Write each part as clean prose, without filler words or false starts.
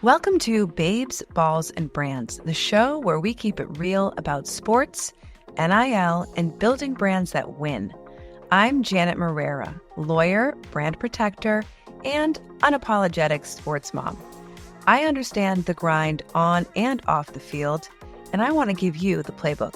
Welcome to Babes, Balls, and Brands, the show where we keep it real about sports, NIL, and building brands that win. I'm Janet Moreira, lawyer, brand protector, and unapologetic sports mom. I understand the grind on and off the field, and I want to give you the playbook.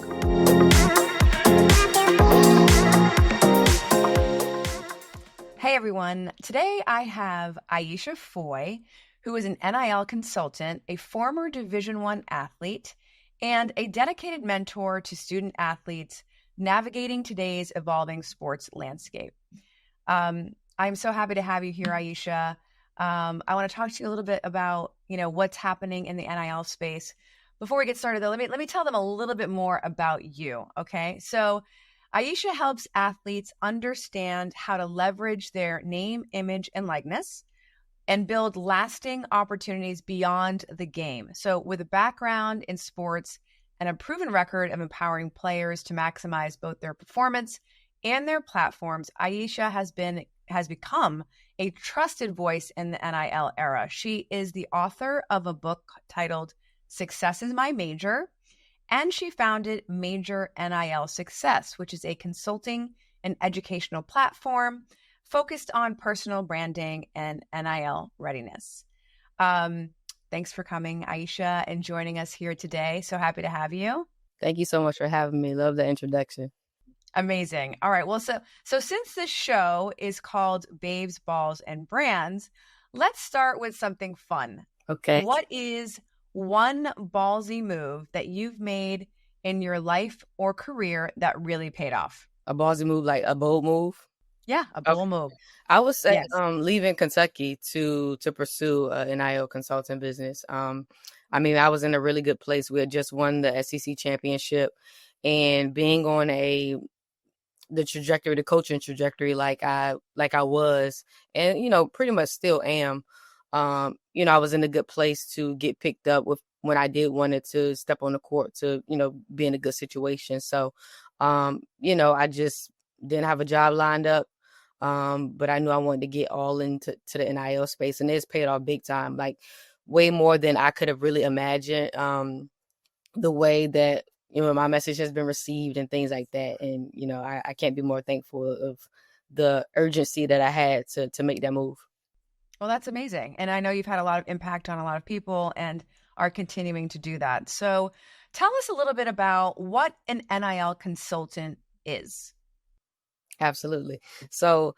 Hey everyone, today I have Aisha Foy, who is an NIL consultant, a former Division I athlete, and a dedicated mentor to student athletes navigating today's evolving sports landscape. I'm so happy to have you here, Aisha. I want to talk to you a little bit about, what's happening in the NIL space. Before we get started, though, let me tell them a little bit more about you. Okay, so Aisha helps athletes understand how to leverage their name, image, and likeness and build lasting opportunities beyond the game. So with a background in sports and a proven record of empowering players to maximize both their performance and their platforms, Aisha has become a trusted voice in the NIL era. She is the author of a book titled Success is My Major, and she founded Major NIL Success, which is a consulting and educational platform focused on personal branding and NIL readiness. Thanks for coming, Aisha, and joining us here today. So happy to have you. Thank you so much for having me. Love the introduction. Amazing. All right. Well, so since this show is called Babes, Balls, and Brands, let's start with something fun. Okay. What is one ballsy move that you've made in your life or career that really paid off? A ballsy move, like a bold move? Yeah, a bold move. I would say Yes. Leaving Kentucky to pursue an NIL consulting business. I was in a really good place. We had just won the SEC championship, and being on the coaching trajectory like I was, and pretty much still am. I was in a good place to get picked up when I did wanted to step on the court to be in a good situation. So, I just didn't have a job lined up. But I knew I wanted to get all into the NIL space, and it's paid off big time, like way more than I could have really imagined. The way that, my message has been received and things like that. And, I can't be more thankful of the urgency that I had to make that move. Well, that's amazing. And I know you've had a lot of impact on a lot of people and are continuing to do that. So tell us a little bit about what an NIL consultant is. Absolutely. So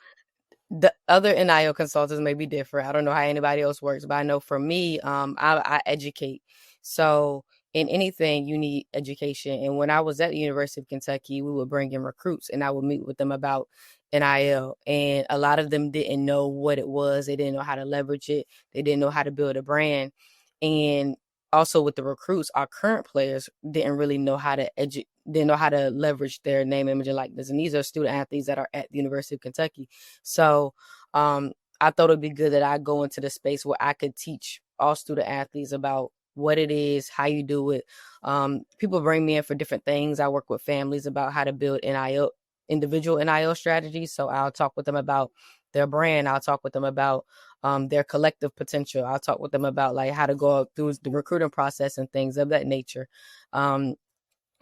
the other NIL consultants may be different. I don't know how anybody else works, but I know for me, I educate. So in anything, you need education. And when I was at the University of Kentucky, we would bring in recruits and I would meet with them about NIL. And a lot of them didn't know what it was. They didn't know how to leverage it. They didn't know how to build a brand. And also with the recruits, our current players didn't really know how to leverage their name, image, and likeness. And these are student athletes that are at the University of Kentucky. So I thought it'd be good that I go into the space where I could teach all student athletes about what it is, how you do it. People bring me in for different things. I work with families about how to build individual NIL strategies. So I'll talk with them about their brand. I'll talk with them about their collective potential. I'll talk with them about like how to go through the recruiting process and things of that nature.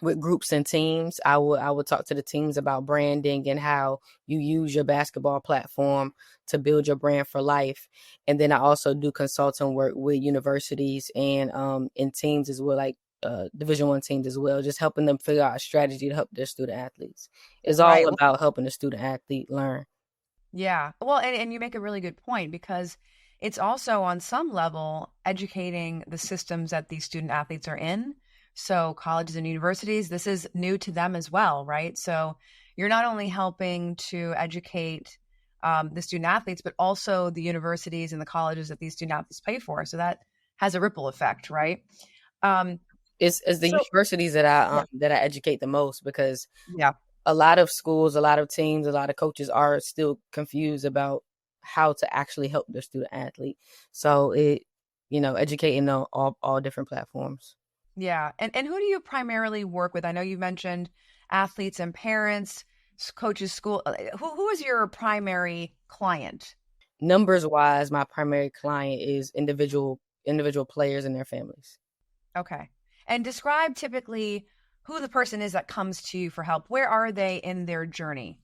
With groups and teams, I would talk to the teams about branding and how you use your basketball platform to build your brand for life. And then I also do consulting work with universities and in teams as well, like Division I teams as well, just helping them figure out a strategy to help their student athletes. It's all about helping the student athlete learn. Yeah. Well, and you make a really good point because it's also on some level educating the systems that these student athletes are in. So colleges and universities, this is new to them as well, right? So you're not only helping to educate the student athletes, but also the universities and the colleges that these student athletes pay for. So that has a ripple effect, right? It's the universities that I educate the most because a lot of schools, a lot of teams, a lot of coaches are still confused about how to actually help their student athlete. So educating on all different platforms. Yeah. And who do you primarily work with? I know you mentioned athletes and parents, coaches, school. Who is your primary client? numbers wise, my primary client is individual players and their families. Okay. And describe typically who the person is that comes to you for help. Where are they in their journey?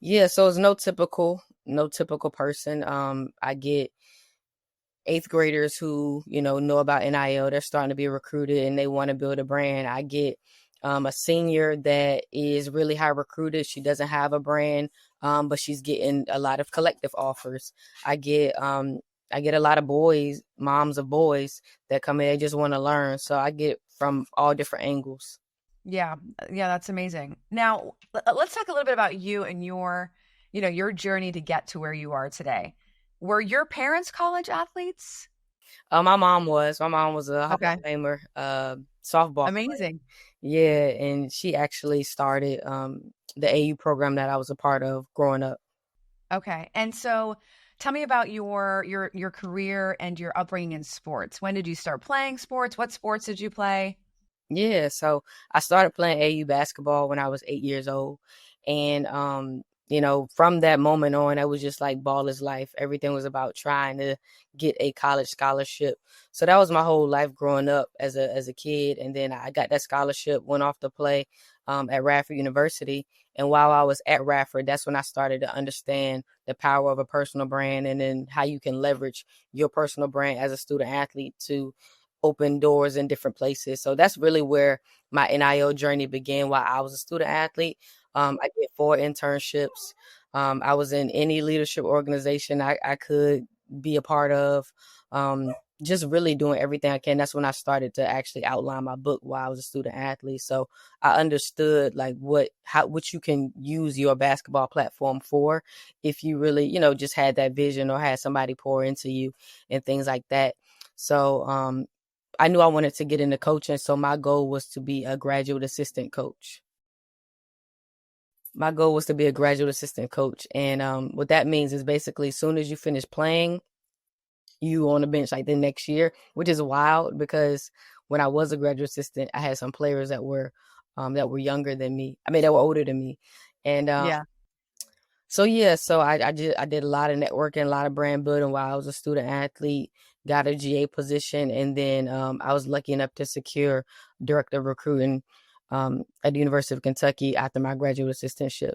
Yeah, so it's no typical person. I get eighth graders who, know about NIL. They're starting to be recruited and they want to build a brand. I get a senior that is really high recruited. She doesn't have a brand, but she's getting a lot of collective offers. I get I get a lot of boys, moms of boys that come in. They just want to learn. So I get from all different angles. Yeah, yeah, that's amazing. Now, let's talk a little bit about you and your journey to get to where you are today. Were your parents college athletes? My mom was a Hall of Okay, Famer, softball player. amazing. Yeah, and she actually started the AU program that I was a part of growing up. Okay, and so tell me about your career and your upbringing in sports. When did you start playing sports? What sports did you play? Yeah, so I started playing AU basketball when I was 8 years old. And from that moment on, I was just like ball is life. Everything was about trying to get a college scholarship. So that was my whole life growing up as a kid. And then I got that scholarship, went off to play at Radford University. And while I was at Radford, that's when I started to understand the power of a personal brand and then how you can leverage your personal brand as a student athlete to open doors in different places. So that's really where my NIL journey began while I was a student athlete. I did 4 internships. I was in any leadership organization I could be a part of. Just really doing everything I can. That's when I started to actually outline my book while I was a student athlete. So I understood like what you can use your basketball platform for if you really, just had that vision or had somebody pour into you and things like that. So I knew I wanted to get into coaching, so my goal was to be a graduate assistant coach. My goal was to be a graduate assistant coach, and what that means is basically as soon as you finish playing, you on the bench like the next year, which is wild because when I was a graduate assistant, I had some players that were younger than me. I mean, that were older than me, and Yeah. so yeah, so I did a lot of networking, a lot of brand building while I was a student athlete, got a GA position, and then I was lucky enough to secure director of recruiting at the University of Kentucky after my graduate assistantship.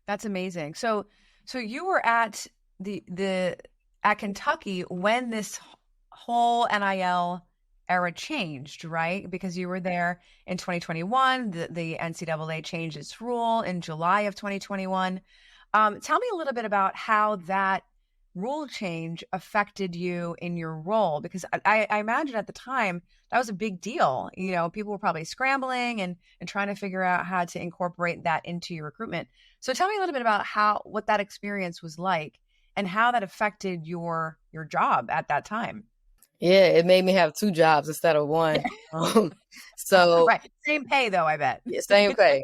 That's amazing. So you were at the at Kentucky when this whole NIL era changed, right? Because you were there in 2021. The NCAA changed its rule in July of 2021. Tell me a little bit about how that rule change affected you in your role, because I imagine at the time that was a big deal. People were probably scrambling and trying to figure out how to incorporate that into your recruitment. So tell me a little bit about how what that experience was like and how that affected your job at that time. Yeah, it made me have 2 jobs instead of one. Um, so Right. Same pay though, I bet. yeah, same pay.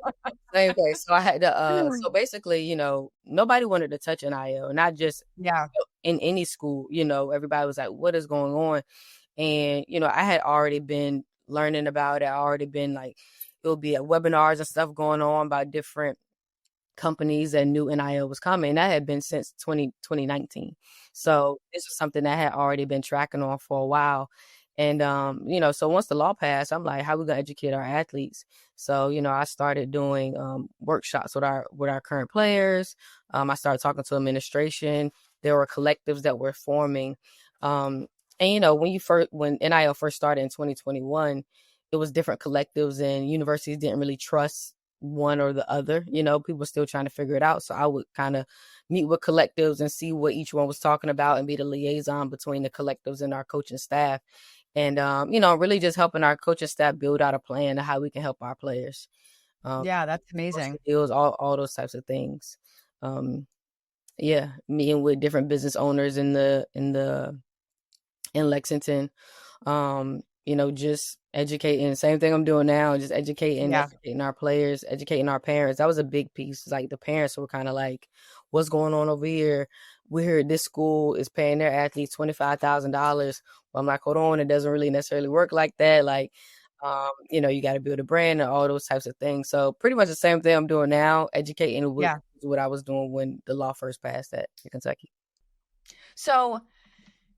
Same pay. So I had to so basically, nobody wanted to touch NIL, not just Yeah. in any school, everybody was like, what is going on? And, I had already been learning about it. I already been like, it would be at webinars and stuff going on about different companies that knew NIL was coming. That had been since 2019. So this was something that had already been tracking on for a while. And so once the law passed, I'm like, how we gonna educate our athletes? So, I started doing workshops with our current players. I started talking to administration. There were collectives that were forming. And when NIL first started in 2021, it was different collectives and universities didn't really trust one or the other. People were still trying to figure it out. So I would kind of meet with collectives and see what each one was talking about and be the liaison between the collectives and our coaching staff. And, really just helping our coaching staff build out a plan of how we can help our players. Um, Yeah, that's amazing. deals, all those types of things. Um, yeah, meeting with different business owners in Lexington, just educating. Same thing I'm doing now, just Yeah. educating our players, educating our parents. That was a big piece. Like the parents were kind of like, "What's going on over here? We heard this school is paying their athletes $25,000." Well, I'm like, "Hold on, it doesn't really necessarily work like that." Like, you got to build a brand and all those types of things. So pretty much the same thing I'm doing now, educating with Yeah. what I was doing when the law first passed at Kentucky. So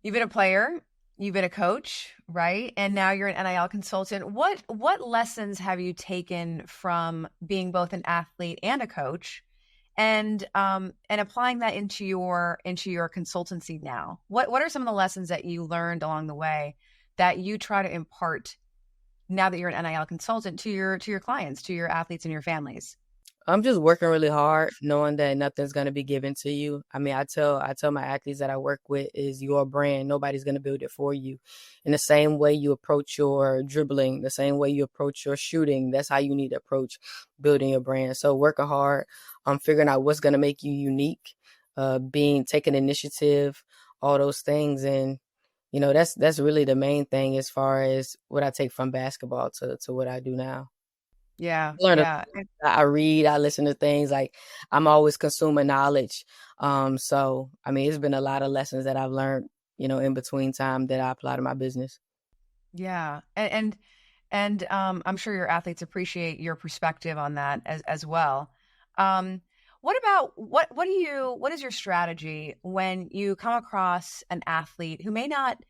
you've been a player, you've been a coach, right? And now you're an NIL consultant. What lessons have you taken from being both an athlete and a coach, and applying that into your consultancy now? What are some of the lessons that you learned along the way that you try to impart now that you're an NIL consultant to your clients, to your athletes and your families? I'm just working really hard, knowing that nothing's gonna be given to you. I mean, I tell my athletes that I work with is your brand. Nobody's gonna build it for you. In the same way you approach your dribbling, the same way you approach your shooting, that's how you need to approach building your brand. So working hard, figuring out what's gonna make you unique, being taking initiative, all those things, and that's really the main thing as far as what I take from basketball to what I do now. Yeah, Learn a yeah. I read, I listen to things, like, I'm always consuming knowledge. So, I mean, it's been a lot of lessons that I've learned, in between time that I apply to my business. Yeah. And I'm sure your athletes appreciate your perspective on that as well. Um, what about what is your strategy when you come across an athlete who may not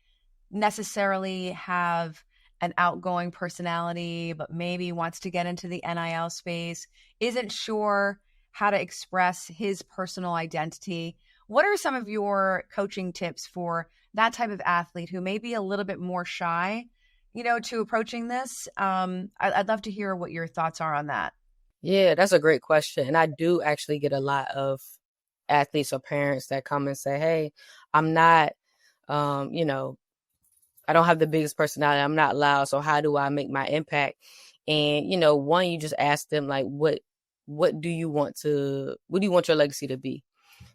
necessarily have an outgoing personality, but maybe wants to get into the NIL space, isn't sure how to express his personal identity? What are some of your coaching tips for that type of athlete who may be a little bit more shy, to approaching this? I'd love to hear what your thoughts are on that. Yeah, that's a great question, and I do actually get a lot of athletes or parents that come and say, "Hey, I'm not, um, you know, I don't have the biggest personality. I'm not loud. So how do I make my impact?" And one, you just ask them like, what do you want your legacy to be?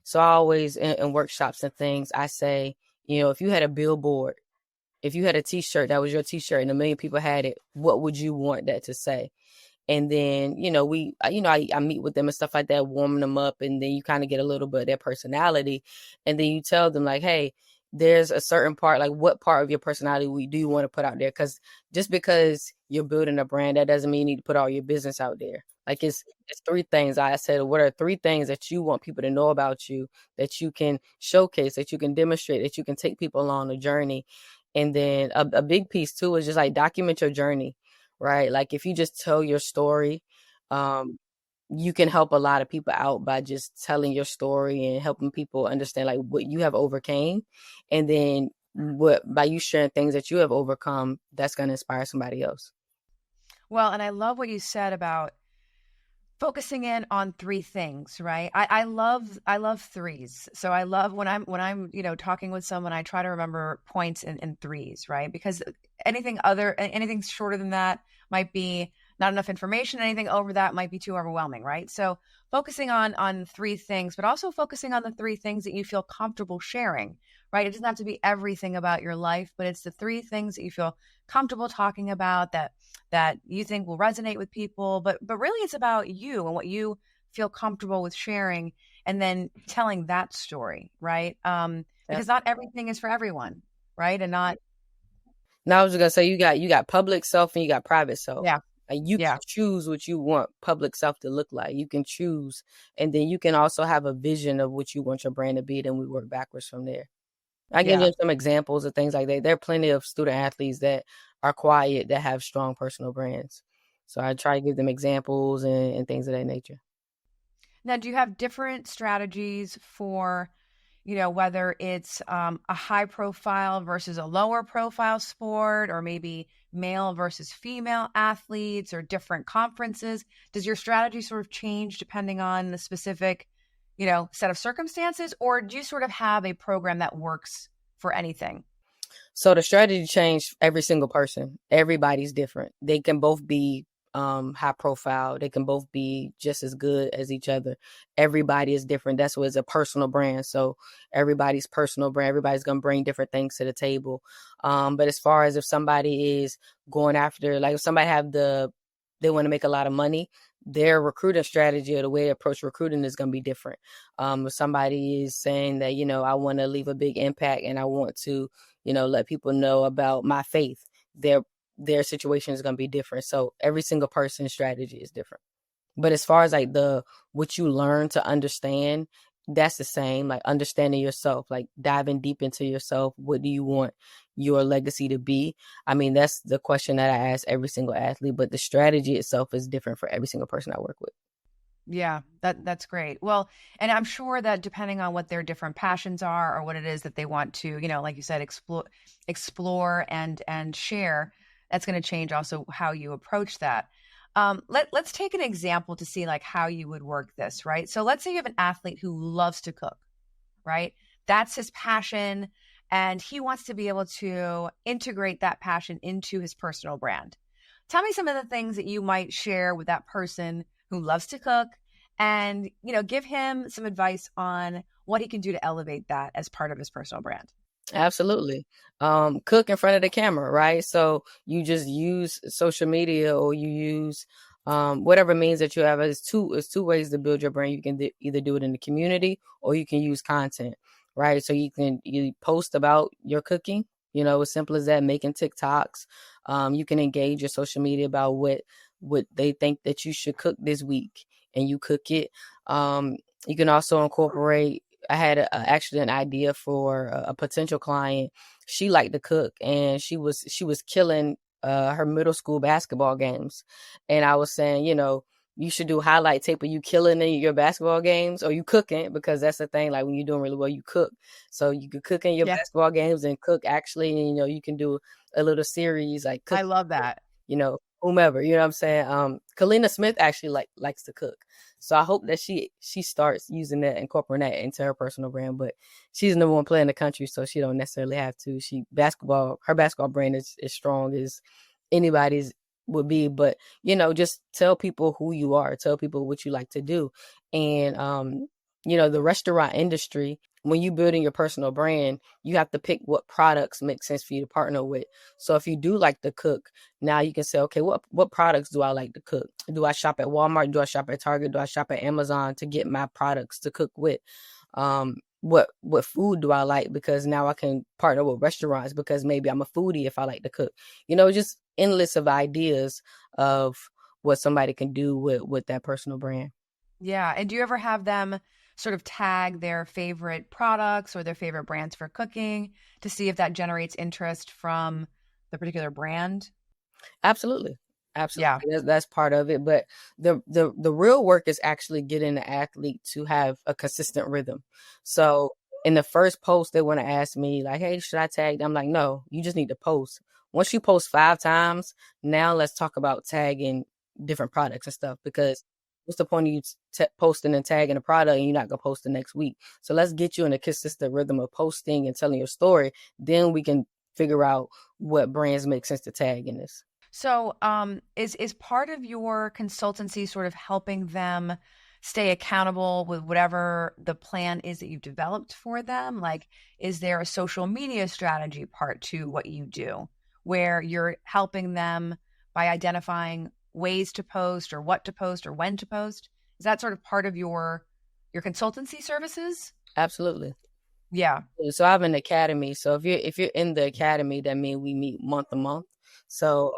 So I always in workshops and things, I say, if you had a billboard, if you had a T-shirt that was your T-shirt and a million people had it, what would you want that to say? And then, I meet with them and stuff like that, warming them up. And then you kind of get a little bit of their personality. And then you tell them like, hey, there's a certain part, like what part of your personality do you want to put out there? Because just because you're building a brand, that doesn't mean you need to put all your business out there. Like it's three things. I said, what are three things that you want people to know about you, that you can showcase, that you can demonstrate, that you can take people along the journey? And then a big piece too is just like document your journey, right? Like if you just tell your story, um, you can help a lot of people out by just telling your story and helping people understand like what you have overcame. And then what by you sharing things that you have overcome, that's going to inspire somebody else. Well, and I love what you said about focusing in on three things, right? I love threes. So I love when I'm talking with someone, I try to remember points in threes, right? Because anything shorter than that might be not enough information. Anything over that might be too overwhelming, right? So focusing on three things, but also focusing on the three things that you feel comfortable sharing, right? It doesn't have to be everything about your life, but it's the three things that you feel comfortable talking about that you think will resonate with people, but really it's about you and what you feel comfortable with sharing, and then telling that story, right? Yep. Because not everything is for everyone, right? And not Now I was just gonna say you got public self and you got private self. Yeah, Like you can yeah, choose what you want public self to look like. You can choose, and then you can also have a vision of what you want your brand to be. Then we work backwards from there. I give yeah. you some examples of things like that. There are plenty of student athletes that are quiet that have strong personal brands. So I try to give them examples and things of that nature. Now, do you have different strategies for, whether it's a high profile versus a lower profile sport, or maybe male versus female athletes, or different conferences? Does your strategy sort of change depending on the specific, set of circumstances, or do you sort of have a program that works for anything? So the strategy changed every single person. Everybody's different. They can both be high profile. They can both be just as good as each other. Everybody is different. That's what it's a personal brand. So everybody's personal brand. Everybody's gonna bring different things to the table. But as far as if somebody is going after, like if somebody they want to make a lot of money, their recruiting strategy or the way they approach recruiting is going to be different. If somebody is saying that, I want to leave a big impact and I want to let people know about my faith. Their situation is going to be different. So every single person's strategy is different. But as far as like the what you learn to understand that's the same, like understanding yourself, like diving deep into yourself. What do you want your legacy to be? I mean, that's the question that I ask every single athlete, but the strategy itself is different for every single person I work with. Yeah, that's great. Well, and I'm sure that depending on what their different passions are or what it is that they want to, like you said, explore and share, that's going to change also how you approach that. Let's take an example to see like how you would work this, right? So let's say you have an athlete who loves to cook, right? That's his passion, and he wants to be able to integrate that passion into his personal brand. Tell me some of the things that you might share with that person who loves to cook and, give him some advice on what he can do to elevate that as part of his personal brand. Absolutely. Cook in front of the camera, right? So you just use social media, or you use whatever means that you have. It's two ways to build your brand. You can either do it in the community, or you can use content, right? So you post about your cooking, as simple as that, making TikToks. You can engage your social media about what they think that you should cook this week, and you cook it. You can also incorporate. I had actually an idea for a potential client. She liked to cook, and she was killing her middle school basketball games. And I was saying, you should do highlight tape of you killing in your basketball games, or you cooking, because that's the thing. Like when you're doing really well, you cook. So you could cook in your Yeah, basketball games and cook actually, and you can do a little series like I cook, love that. whomever, what I'm saying? Kalina Smith actually likes to cook. So I hope that she starts using that, incorporating that into her personal brand. But she's the number one player in the country, so she don't necessarily have to. Her basketball brand is as strong as anybody's would be. But just tell people who you are, tell people what you like to do. And the restaurant industry, when you building your personal brand, you have to pick what products make sense for you to partner with. So if you do like to cook, now you can say, okay, what products do I like to cook? Do I shop at Walmart? Do I shop at Target? Do I shop at Amazon to get my products to cook with? What food do I like? Because now I can partner with restaurants, because maybe I'm a foodie if I like to cook. Just endless of ideas of what somebody can do with that personal brand. Yeah. And do you ever have them sort of tag their favorite products or their favorite brands for cooking to see if that generates interest from the particular brand? Absolutely. Yeah. Absolutely. That's part of it. But the real work is actually getting the athlete to have a consistent rhythm. So in the first post, they want to ask me, like, hey, should I tag them? I'm like, no, you just need to post. Once you post 5 times, now let's talk about tagging different products and stuff, because what's the point of you posting and tagging a product and you're not going to post the next week? So let's get you in a consistent rhythm of posting and telling your story. Then we can figure out what brands make sense to tag in this. So, is part of your consultancy sort of helping them stay accountable with whatever the plan is that you've developed for them? Like, is there a social media strategy part to what you do, where you're helping them by identifying ways to post or what to post or when to post? Is that sort of part of your consultancy services? Absolutely. Yeah. So I have an academy. So if you're in the academy, that means we meet month to month. So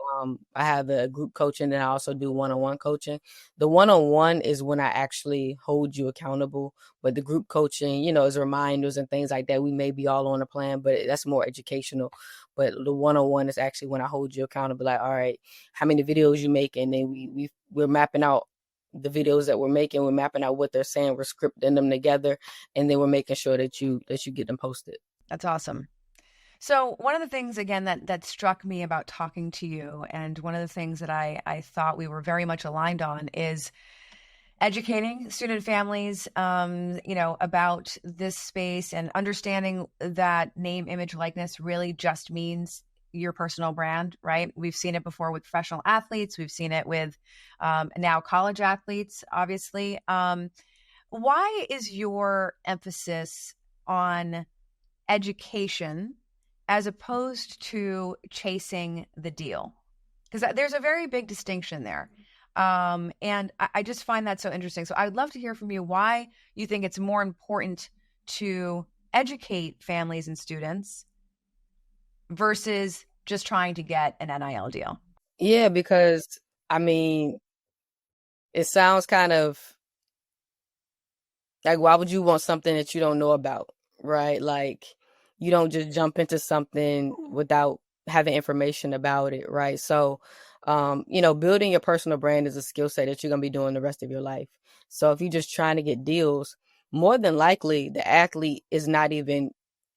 I have a group coaching, and I also do one-on-one coaching. The one-on-one is when I actually hold you accountable, but the group coaching, is reminders and things like that. We may be all on a plan, but that's more educational. But the one-on-one is actually when I hold you accountable. Like, all right, how many videos you make, and then we're mapping out the videos that we're making. We're mapping out what they're saying. We're scripting them together, and then we're making sure that you get them posted. That's awesome. So one of the things again that struck me about talking to you, and one of the things that I thought we were very much aligned on, is educating student families, about this space and understanding that name, image, likeness really just means your personal brand, right? We've seen it before with professional athletes. We've seen it with now college athletes, obviously. Why is your emphasis on education as opposed to chasing the deal? Because there's a very big distinction there. And I just find that so interesting. So I would love to hear from you why you think it's more important to educate families and students versus just trying to get an NIL deal. Yeah, because I mean, it sounds kind of Like, why would you want something that you don't know about, right? Like, you don't just jump into something without having information about it, right? So, building your personal brand is a skill set that you're going to be doing the rest of your life. So if you're just trying to get deals, more than likely the athlete is not even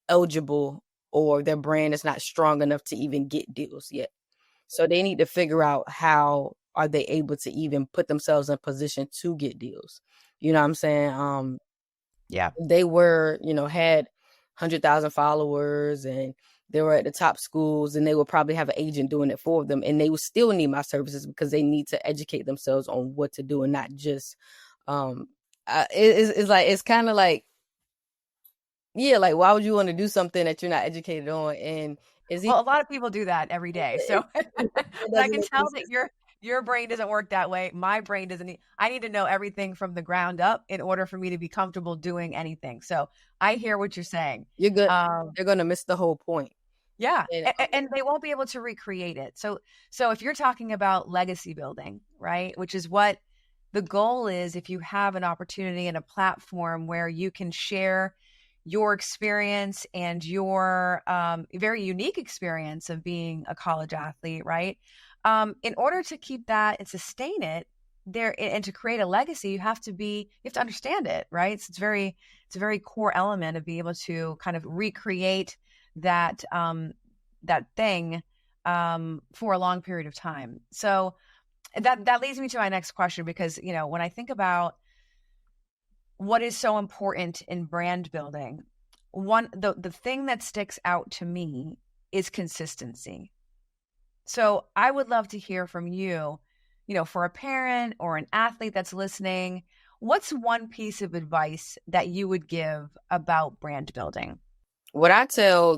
eligible, or their brand is not strong enough to even get deals yet. So they need to figure out how are they able to even put themselves in position to get deals. You know what I'm saying? Yeah. They were, had 100,000 followers, and they were at the top schools, and they would probably have an agent doing it for them, and they would still need my services because they need to educate themselves on what to do, and not just it's like, it's kind of like, yeah, like, why would you want to do something that you're not educated on? And is he Well, a lot of people do that every day. So, it but I doesn't can make any tell that sense. your brain doesn't work that way. My brain doesn't. I need to know everything from the ground up in order for me to be comfortable doing anything. So I hear what you're saying. You're good. Um, They're gonna miss the whole point. yeah, And and they won't be able to recreate it. So if you're talking about legacy building, right, which is what the goal is, if you have an opportunity and a platform where you can share your experience and your very unique experience of being a college athlete, right? In order to keep that and sustain it there and to create a legacy, you have to understand it, right? So it's a very core element of being able to kind of recreate that that thing for a long period of time. So that leads me to my next question, because when I think about what is so important in brand building, the thing that sticks out to me is consistency. So I would love to hear from you, for a parent or an athlete that's listening, what's one piece of advice that you would give about brand building? what I tell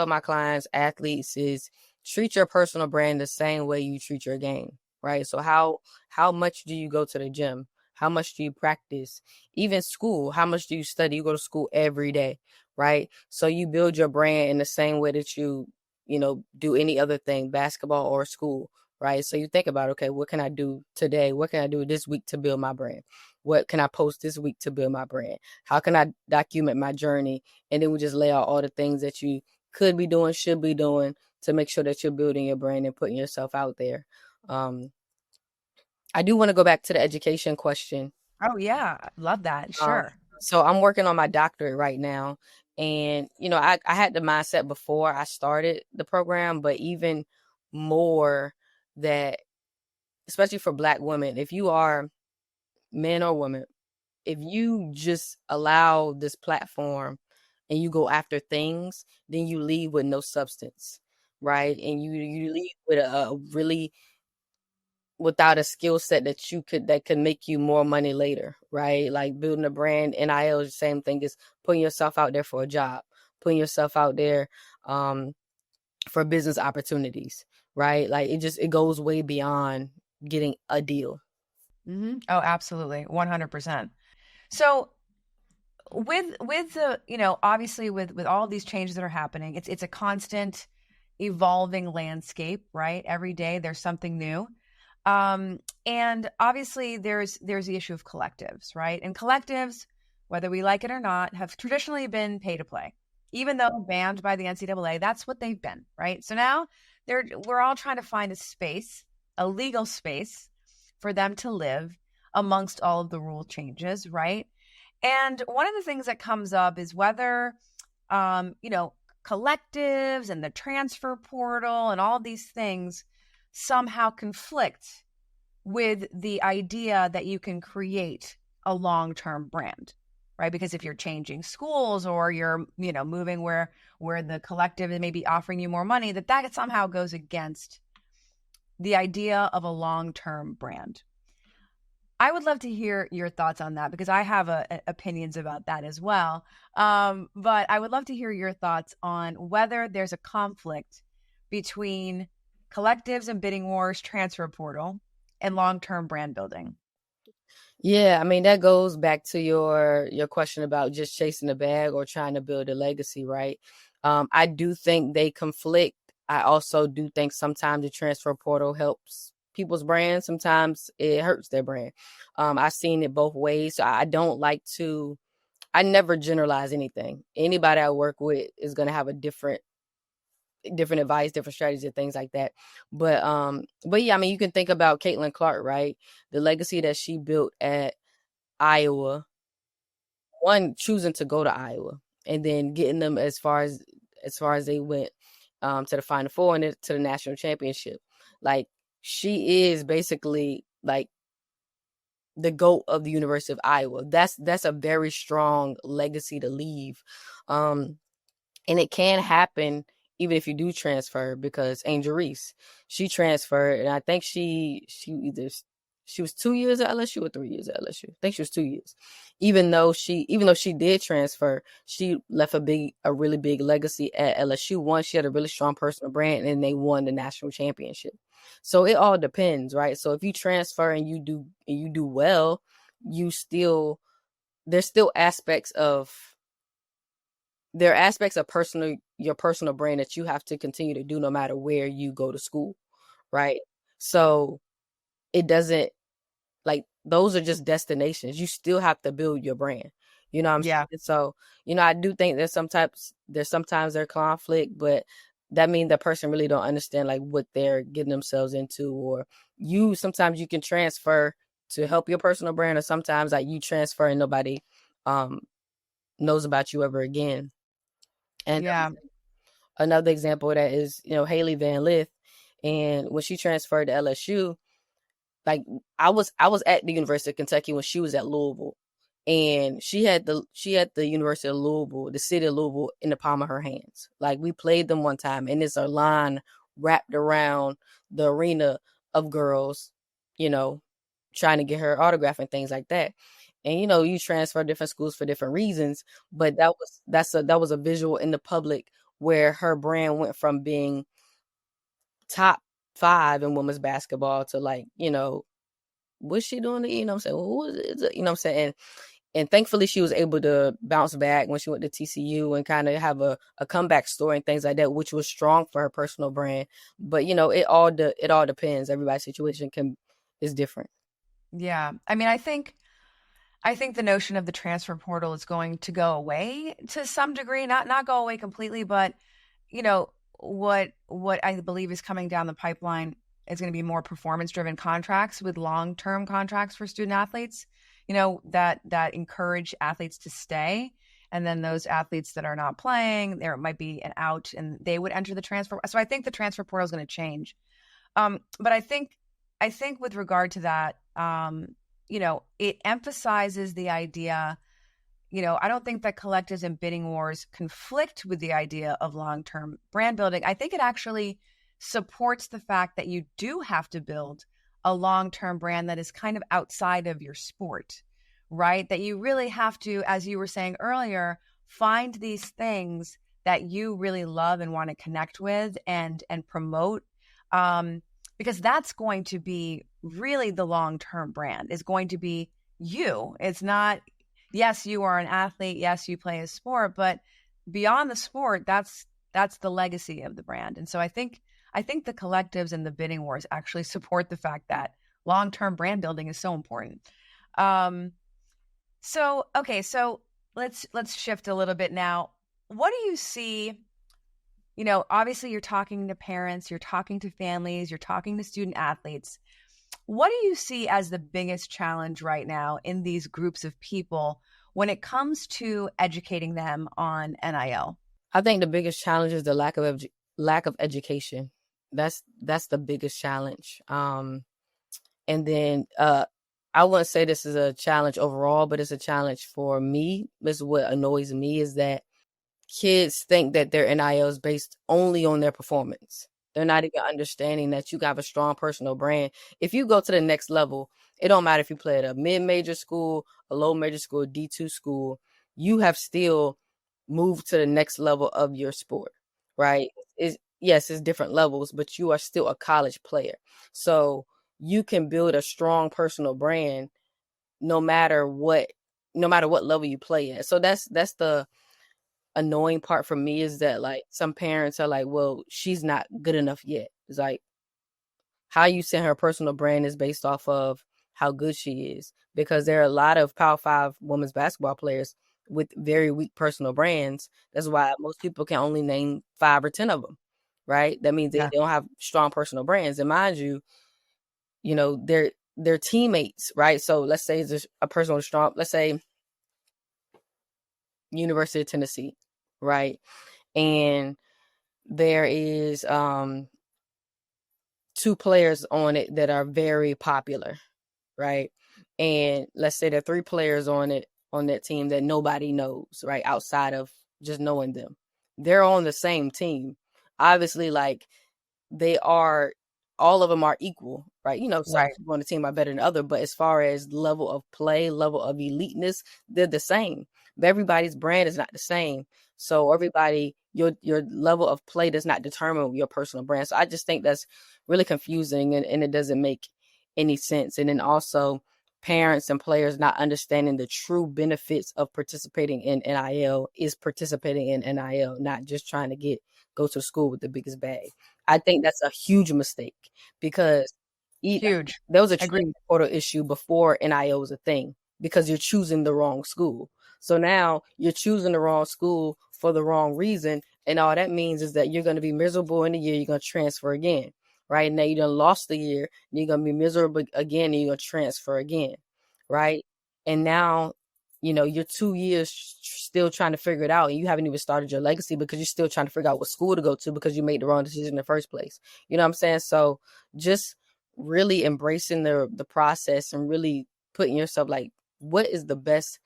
my clients, athletes, is treat your personal brand the same way you treat your game, right? So how much do you go to the gym? How much do you practice? Even school, how much do you study? You go to school every day, right? So you build your brand in the same way that do any other thing, basketball or school, right? So you think about, okay, what can I do today? What can I do this week to build my brand? What can I post this week to build my brand? How can I document my journey? And then we just lay out all the things that you could be doing, should be doing, to make sure that you're building your brand and putting yourself out there. Um, I do want to go back to the education question. Oh yeah, love that. Um, Sure. so I'm working on my doctorate right now. And, I had the mindset before I started the program, but even more that, especially for Black women, if you are men or women, if you just allow this platform and you go after things, then you leave with no substance, right? And you leave with a really, without a skill set that could make you more money later, right? Like building a brand, NIL is the same thing as putting yourself out there for a job, putting yourself out there um, for business opportunities, right? Like it goes way beyond getting a deal. Oh, absolutely, 100%. So with the obviously with all of these changes that are happening, it's a constant evolving landscape, right? Every day there's something new. And obviously there's the issue of collectives, right? And collectives, whether we like it or not, have traditionally been pay to play. Even though banned by the NCAA, that's what they've been, right? So now we're all trying to find a space, a legal space for them to live amongst all of the rule changes, right? And one of the things that comes up is whether, collectives and the transfer portal and all of these things somehow conflict with the idea that you can create a long-term brand, right? Because if you're changing schools or you're, moving where the collective may be offering you more money, that somehow goes against the idea of a long-term brand. I would love to hear your thoughts on that, because I have opinions about that as well. But I would love to hear your thoughts on whether there's a conflict between collectives and bidding wars, transfer portal, and long-term brand building. Yeah, I mean, that goes back to your question about just chasing the bag or trying to build a legacy, right? I do think they conflict. I also do think sometimes the transfer portal helps people's brands, sometimes it hurts their brand. I've seen it both ways. So I don't like to, I never generalize anything. Anybody I work with is going to have a different advice, different strategies and things like that. But yeah, I mean, you can think about Caitlin Clark, right? The legacy that she built at Iowa, one choosing to go to Iowa and then getting them as far as they went to the Final Four and to the national championship. Like, she is basically like the GOAT of the University of Iowa. That's a very strong legacy to leave. Um, and it can happen even if you do transfer, because Angel Reese, she transferred, and I think she was 2 years at LSU or 3 years at LSU. I think she was 2 years. Even though she did transfer, she left a really big legacy at LSU. One, she had a really strong personal brand, and they won the national championship. So it all depends, right? So if you transfer and you do well, you still there's still aspects of there are aspects of your personal brand that you have to continue to do no matter where you go to school, right? So it doesn't, like, those are just destinations. You still have to build your brand. You know what I'm Yeah. saying? So, I do think there's sometimes there's conflict, but that means that person really don't understand like what they're getting themselves into. Or sometimes you can transfer to help your personal brand, or sometimes like you transfer and nobody um knows about you ever again. And Yeah. another example of that is, Haley Van Lith. And when she transferred to LSU, like, I was at the University of Kentucky when she was at Louisville, and she had the University of Louisville, the city of Louisville, in the palm of her hands. Like, we played them one time, and it's a line wrapped around the arena of girls, you know, trying to get her autograph and things like that. And you transfer different schools for different reasons, but that was a visual in the public where her brand went from being top 5 in women's basketball to, like, what's she doing? What I'm saying? Well, who is it? What I'm saying? And thankfully she was able to bounce back when she went to TCU and kind of have a comeback story and things like that, which was strong for her personal brand. But it all depends. Everybody's situation is different. Yeah. I mean, I think the notion of the transfer portal is going to go away to some degree, not go away completely, but you know, what I believe is coming down the pipeline is going to be more performance driven contracts with long-term contracts for student athletes, that encourage athletes to stay. And then those athletes that are not playing, there might be an out and they would enter the transfer. So I think the transfer portal is going to change. But I think with regard to that, it emphasizes the idea. I don't think that collectives and bidding wars conflict with the idea of long term brand building. I think it actually supports the fact that you do have to build a long term brand that is kind of outside of your sport, right? That you really have to, as you were saying earlier, find these things that you really love and want to connect with and promote. Um, because that's going to be really the long term brand, is going to be you. It's not, yes, you are an athlete, yes, you play a sport, but beyond the sport, that's the legacy of the brand. And so I think the collectives and the bidding wars actually support the fact that long-term brand building is so important. Um, so okay, so let's shift a little bit now. What do you see? Obviously you're talking to parents, you're talking to families, you're talking to student athletes. What do you see as the biggest challenge right now in these groups of people when it comes to educating them on NIL? I think the biggest challenge is the lack of education. That's the biggest challenge. And then I wouldn't say this is a challenge overall, but it's a challenge for me. This is what annoys me, is that kids think that their NIL is based only on their performance. They're not even understanding that you have a strong personal brand. If you go to the next level, it don't matter if you play at a mid-major school, a low-major school, D2 school, you have still moved to the next level of your sport, right? Yes, it's different levels, but you are still a college player. So you can build a strong personal brand no matter what level you play at. So that's the annoying part for me, is that, like, some parents are like, well, she's not good enough yet. It's like, how you set her personal brand is based off of how good she is. Because there are a lot of Power Five women's basketball players with very weak personal brands. That's why most people can only name 5 or 10 of them, right? That means they Yeah. don't have strong personal brands. And mind you, they're teammates, right? So let's say there's a person with strong, let's say University of Tennessee, right? And there is 2 players on it that are very popular, right? And let's say there are 3 players on that team that nobody knows, right? Outside of just knowing them. They're on the same team. Obviously, like they are all of them are equal, right? Some Right. people on the team are better than other, but as far as level of play, level of eliteness, they're the same. But everybody's brand is not the same. So everybody, your level of play does not determine your personal brand. So I just think that's really confusing and it doesn't make any sense. And then also parents and players not understanding the true benefits of participating in NIL is participating in NIL, not just trying to go to school with the biggest bag. I think that's a huge mistake because Huge. there was a Agreed. transfer portal issue before NIL was a thing because you're choosing the wrong school. So now you're choosing the wrong school for the wrong reason. And all that means is that you're going to be miserable in a year. You're going to transfer again. Right now, you done lost the year. And you're going to be miserable again and you're going to transfer again. Right. And now, you're 2 years still trying to figure it out and you haven't even started your legacy because you're still trying to figure out what school to go to because you made the wrong decision in the first place. You know what I'm saying? So just really embracing the process and really putting yourself like, what is the best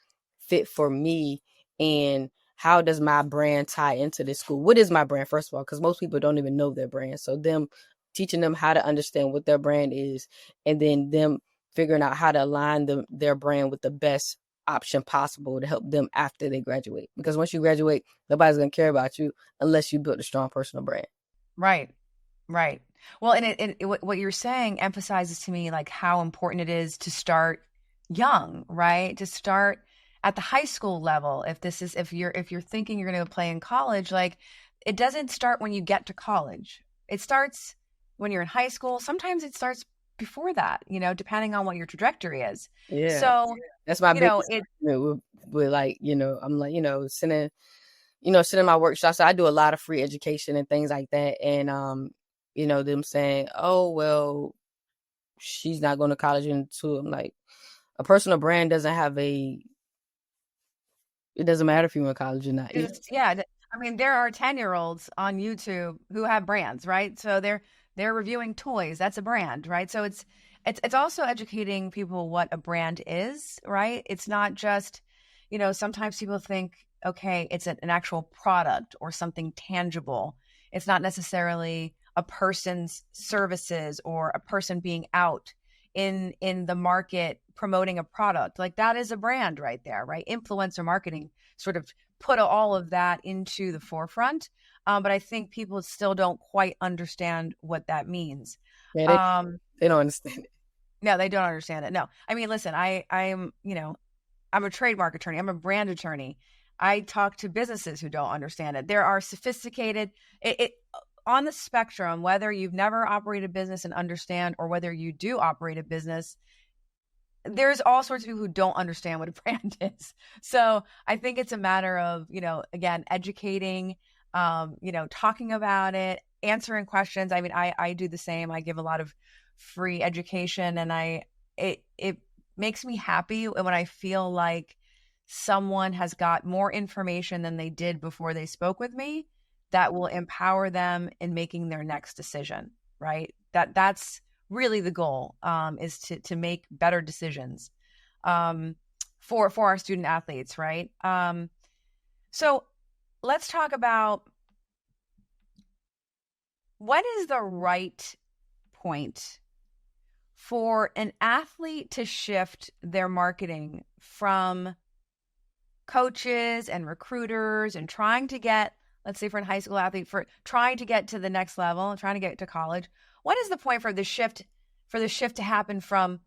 fit for me and how does my brand tie into this school? What is my brand, first of all? Because most people don't even know their brand. So them teaching them how to understand what their brand is and then them figuring out how to align their brand with the best option possible to help them after they graduate. Because once you graduate, nobody's going to care about you unless you build a strong personal brand. Right. Right. Well, and what you're saying emphasizes to me like how important it is to start young, right? To start at the high school level. If you're thinking you're going to play in college, like it doesn't start when you get to college. It starts when you're in high school. Sometimes it starts before that, depending on what your trajectory is. Yeah. So, That's my biggest it argument with like, I'm like, sending my workshops. So I do a lot of free education and things like that. And, them saying, oh, well, she's not going to college into, I'm like, a personal brand it doesn't matter if you're in college or not. Yeah, I mean, there are 10-year-olds on YouTube who have brands, right? So they're reviewing toys. That's a brand, right? So it's also educating people what a brand is, right? It's not just, sometimes people think, okay, it's an actual product or something tangible. It's not necessarily a person's services or a person being out in the market promoting a product. Like that is a brand right there, right? Influencer marketing sort of put all of that into the forefront. But I think people still don't quite understand what that means. Yeah, Um, they don't understand it. no, they don't understand it. No, I mean, listen, I'm a trademark attorney. I'm a brand attorney. I talk to businesses who don't understand it. There are sophisticated, on the spectrum, whether you've never operated a business and understand, or whether you do operate a business, there's all sorts of people who don't understand what a brand is. So I think it's a matter of, again, educating, talking about it, answering questions. I mean, I do the same. I give a lot of free education and it makes me happy when I feel like someone has got more information than they did before they spoke with me that will empower them in making their next decision, right? That's really the goal, is to make better decisions, for our student athletes, right? So let's talk about what is the right point for an athlete to shift their marketing from coaches and recruiters and trying to get, let's say for a high school athlete, for trying to get to the next level, trying to get to college. What is the point for the shift to happen from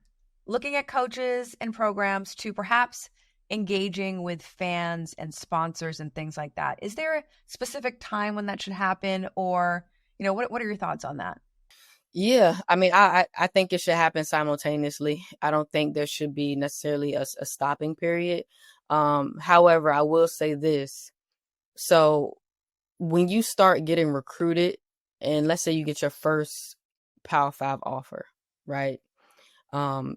looking at coaches and programs to perhaps engaging with fans and sponsors and things like that? Is there a specific time when that should happen, or what are your thoughts on that? Yeah, I mean, I think it should happen simultaneously. I don't think there should be necessarily a stopping period. However, I will say this. So when you start getting recruited, and let's say you get your first Power Five offer, right? Um,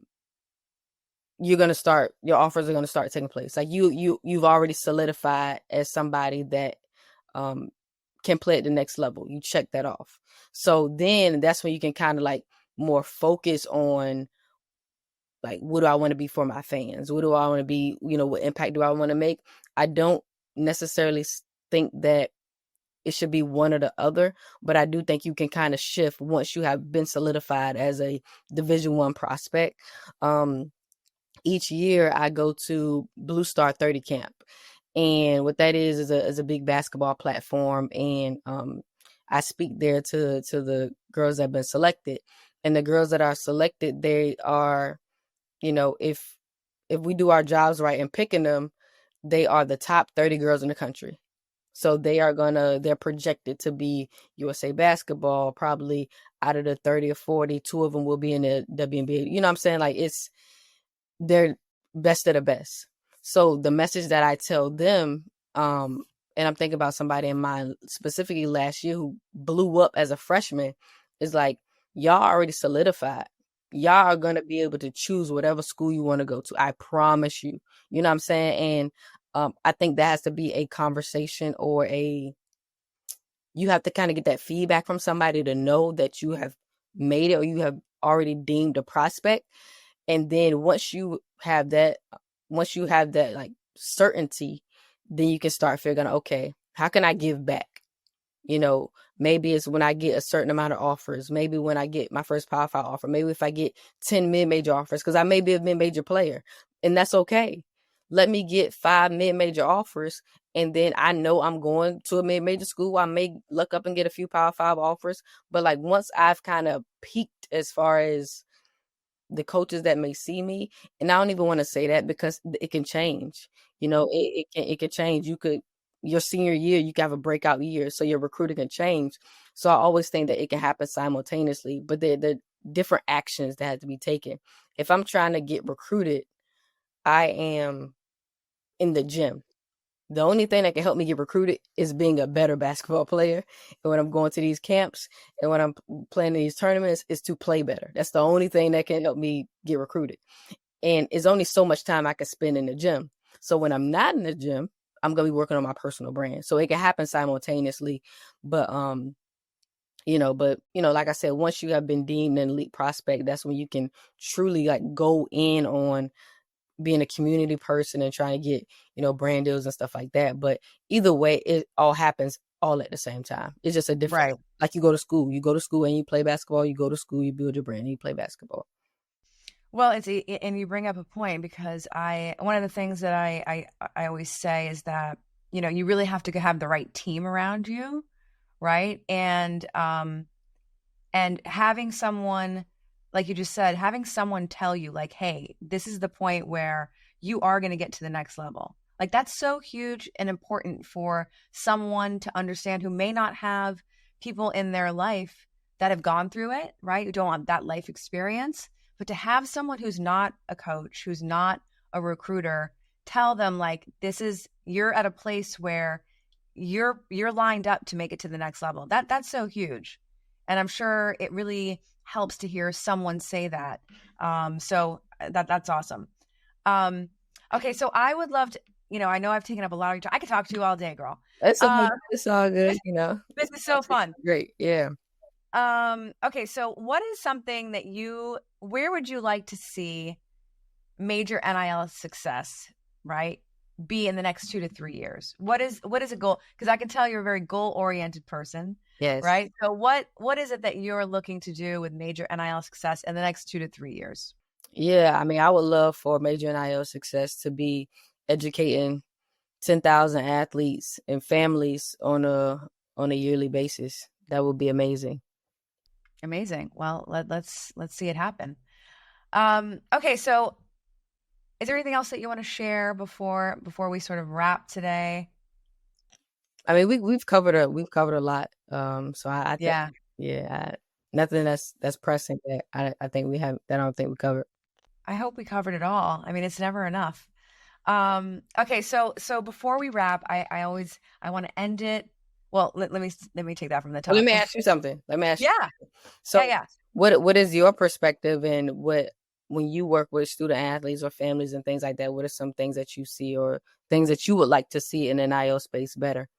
you're gonna start your offers are gonna start taking place. Like you've already solidified as somebody that um can play at the next level. You check that off. So then that's when you can kind of like more focus on like, what do I want to be for my fans? What do I want to be? What impact do I want to make? I don't necessarily think that it should be one or the other, but I do think you can kind of shift once you have been solidified as a Division 1 prospect. Um, each year I go to Blue Star 30 Camp. And what that is a big basketball platform. And I speak there to the girls that have been selected. And the girls that are selected, they are, if we do our jobs right in picking them, they are the top 30 girls in the country. So they're projected to be USA basketball, probably out of the 30 or 40, two of them will be in the WNBA. You know what I'm saying? Like they're best of the best. So the message that I tell them, and I'm thinking about somebody in mind specifically last year who blew up as a freshman, is like, y'all already solidified. Y'all are gonna be able to choose whatever school you want to go to. I promise you. You know what I'm saying? And I think that has to be a conversation or you have to kind of get that feedback from somebody to know that you have made it or you have already deemed a prospect. And then once you have that like certainty, then you can start figuring, okay, how can I give back? You know, maybe it's when I get a certain amount of offers, maybe when I get my first Power Five offer, maybe if I get 10 mid-major offers, because I may be a mid-major player, and that's okay. Let me get 5 mid-major offers, and then I know I'm going to a mid-major school. I may look up and get a few Power Five offers, but like once I've kind of peaked as far as the coaches that may see me, and I don't even want to say that because it can change. It can change. Your senior year, you can have a breakout year, so your recruiting can change. So I always think that it can happen simultaneously, but the different actions that have to be taken. If I'm trying to get recruited, I am in the gym. The only thing that can help me get recruited is being a better basketball player. And when I'm going to these camps and when I'm playing these tournaments, is to play better. That's the only thing that can help me get recruited. And it's only so much time I can spend in the gym. So when I'm not in the gym, I'm gonna be working on my personal brand. So it can happen simultaneously. But like I said, once you have been deemed an elite prospect, that's when you can truly like go in on being a community person and trying to get, brand deals and stuff like that. But either way, it all happens all at the same time. It's just a different, Right. like you go to school and you play basketball, you go to school, you build your brand, and you play basketball. Well, and you bring up a point because one of the things that I always say is that, you really have to have the right team around you, right? And having someone, like you just said, having someone tell you like, hey, this is the point where you are going to get to the next level. Like that's so huge and important for someone to understand who may not have people in their life that have gone through it, right? Who don't have that life experience, but to have someone who's not a coach, who's not a recruiter, tell them like you're at a place where you're lined up to make it to the next level. That's so huge. And I'm sure it really helps to hear someone say that. So that's awesome. Um, okay, so I would love to, I know I've taken up a lot of your time. I could talk to you all day, girl. It's all, Uh, it's all good, this is so fun. Great. Yeah. Okay, so what is something where would you like to see Major NIL Success, right, be in the next 2 to 3 years? What is a goal? Because I can tell you're a very goal oriented person, Yes. right? So what is it that you're looking to do with Major NIL Success in the next 2 to 3 years? Yeah. I mean, I would love for Major NIL Success to be educating 10,000 athletes and families on a yearly basis. That would be amazing. Amazing. Well, let's see it happen. Okay, so is there anything else that you want to share before we sort of wrap today? I mean, we've covered a lot. So I think, Yeah. yeah, Nothing that's pressing that I think we have that I don't think we covered. I hope we covered it all. I mean, it's never enough. Okay, so before we wrap, I want to end it. Well, let me take that from the Well, let top. me ask you something. Let me ask you Yeah, something. yeah, So, yeah. what is your perspective and what when you work with student athletes or families and things like that? What are some things that you see or things that you would like to see in an IO space better?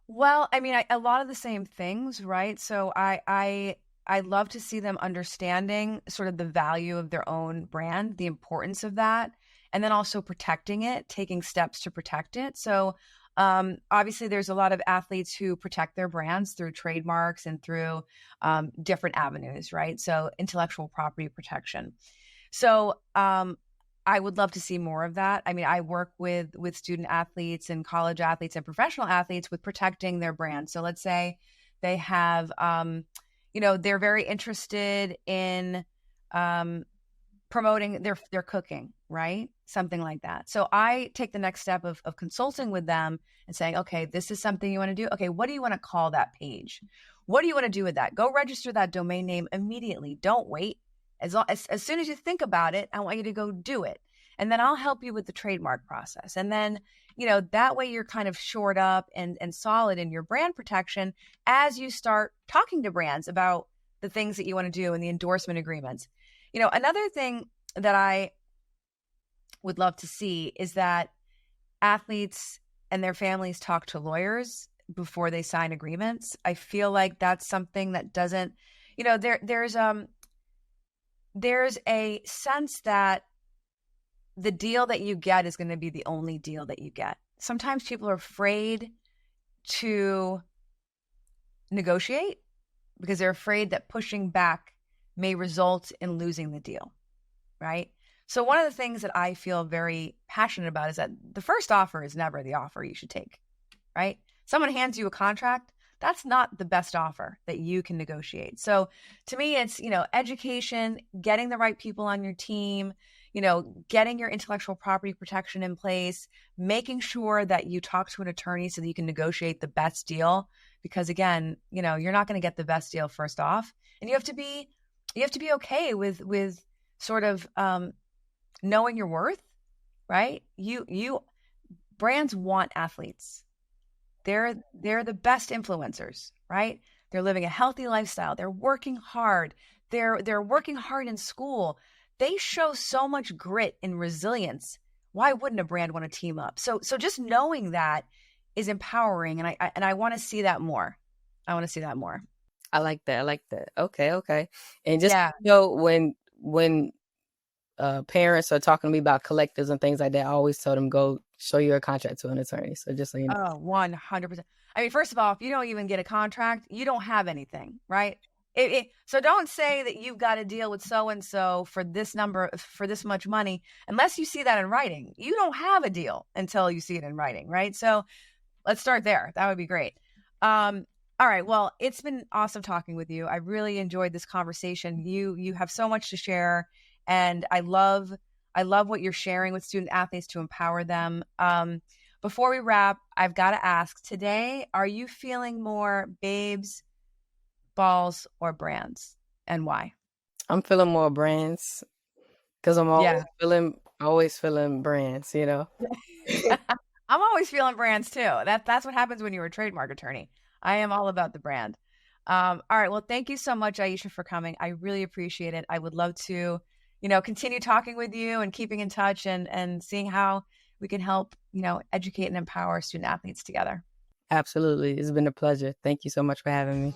Well, I mean, a lot of the same things, right? So I love to see them understanding sort of the value of their own brand, the importance of that, and then also protecting it, taking steps to protect it. So obviously, there's a lot of athletes who protect their brands through trademarks and through different avenues, right? So intellectual property protection. So I would love to see more of that. I mean, I work with student athletes and college athletes and professional athletes with protecting their brand. So let's say they have, they're very interested in promoting their cooking, right? Something like that. So I take the next step of consulting with them and saying, okay, this is something you want to do. Okay, what do you want to call that page? What do you want to do with that? Go register that domain name immediately. Don't wait. As soon as you think about it, I want you to go do it. And then I'll help you with the trademark process. And then, that way you're kind of shored up and solid in your brand protection as you start talking to brands about the things that you want to do and the endorsement agreements. Another thing that I would love to see is that athletes and their families talk to lawyers before they sign agreements. I feel like that's something that doesn't, there's a sense that the deal that you get is going to be the only deal that you get. Sometimes people are afraid to negotiate because they're afraid that pushing back may result in losing the deal, right? So one of the things that I feel very passionate about is that the first offer is never the offer you should take, right? Someone hands you a contract, that's not the best offer that you can negotiate. So to me, it's, education, getting the right people on your team, getting your intellectual property protection in place, making sure that you talk to an attorney so that you can negotiate the best deal. Because again, you're not going to get the best deal first off. And you have to be okay with sort of knowing your worth, right? Brands want athletes. They're the best influencers, right? They're living a healthy lifestyle. They're working hard. They're working hard in school. They show so much grit and resilience. Why wouldn't a brand want to team up? So just knowing that is empowering, and I want to see that more. I want to see that more. I like that. I like that. Okay. And just Yeah. when parents are talking to me about collectives and things like that, I always tell them go show your contract to an attorney. So just so you know. Oh, 100%. I mean, first of all, if you don't even get a contract, you don't have anything, right? So don't say that you've got to deal with so-and-so for this number, for this much money, unless you see that in writing. You don't have a deal until you see it in writing, right? So let's start there. That would be great. All right. Well, it's been awesome talking with you. I really enjoyed this conversation. You have so much to share, and I love what you're sharing with student athletes to empower them. Before we wrap, I've got to ask today, are you feeling more babes, balls, or brands, and why? I'm feeling more brands because I'm Yeah. always feeling brands, I'm always feeling brands too. That's what happens when you're a trademark attorney. I am all about the brand. All right. Well, thank you so much, Aisha, for coming. I really appreciate it. I would love to, continue talking with you and keeping in touch and seeing how we can help, educate and empower student athletes together. Absolutely. It's been a pleasure. Thank you so much for having me.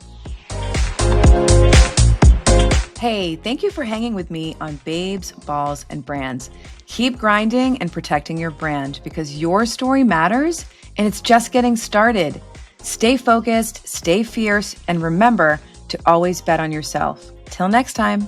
Hey, thank you for hanging with me on Babes, Balls, and Brands. Keep grinding and protecting your brand because your story matters and it's just getting started. Stay focused, stay fierce, and remember to always bet on yourself. Till next time.